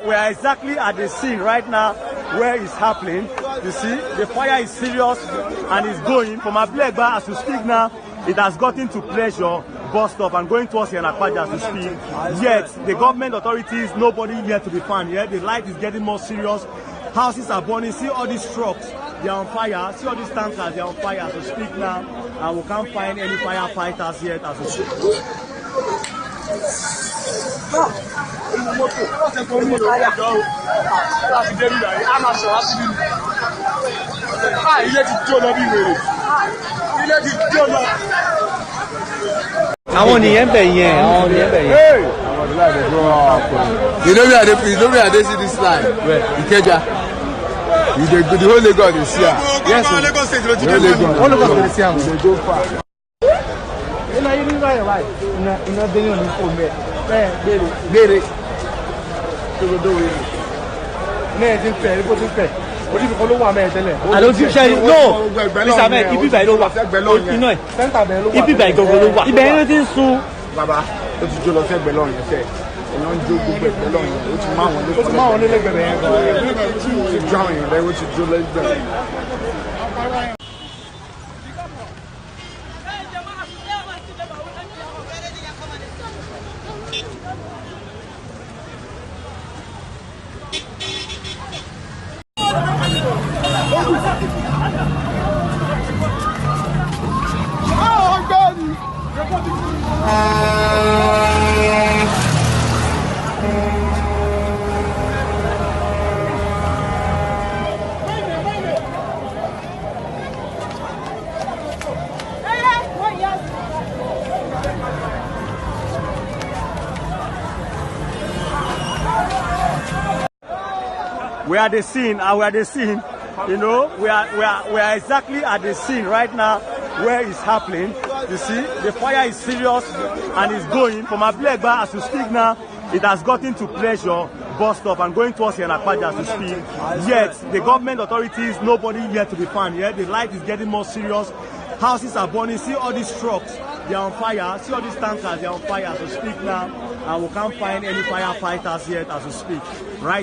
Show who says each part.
Speaker 1: we are exactly at the scene right now where it's happening. You see, the fire is serious and it's going from Abule Egba as we speak now. It has gotten to Pleasure bus stop and going towards Yanakwaja as we speak. Yet the government authorities, nobody yet to be found. Yet the light is getting more serious. Houses are burning. See all these trucks, they are on fire. See all these tankers, they are on fire as we speak now. And we can't find any firefighters yet as we speak.
Speaker 2: Àwọn ènìyàn bẹ̀ yẹn, àwọn ènìyàn bẹ̀ yẹn.
Speaker 3: You know where they see this line? Where? Ikeja. The whole Lagos is here.
Speaker 2: Yes, sir.
Speaker 3: All Lagos is here. They go far.
Speaker 2: You know, you know right. You know, they don't know me. Bere. To do it. Next thing, go to pay. What if you follow one man? I don't think so. No. Mr. Ahmed, if you buy low, you know, center buy low. If you buy go low, if buy anything so.
Speaker 3: Baba, o ti jo lọ fẹ́ gbẹ lọ́run yẹn fẹ́. Èèyàn ń jó gbogbo ẹ̀gbẹ́ lọ́run yẹn. O ti máa wọn lé.
Speaker 2: O ti máa wọn lé lẹ́gbẹ̀ẹ́ yẹn.
Speaker 3: O ti jó àwọn èèyàn lẹ́yìn, o ti jó lẹ́gbẹ̀ẹ́.
Speaker 1: We are the scene, and we are the scene. You know, we are exactly at the scene right now where it's happening. You see, the fire is serious and it's going from Abule Egba as we speak now. It has gotten to Pleasure bus stop and going towards Yanakwaja as we speak. Yet the government authorities, nobody yet to be found. Yet the light is getting more serious. Houses are burning. See all these trucks, they are on fire. See all these tankers, they are on fire as we speak now. And we can't find any firefighters yet as we speak. Right.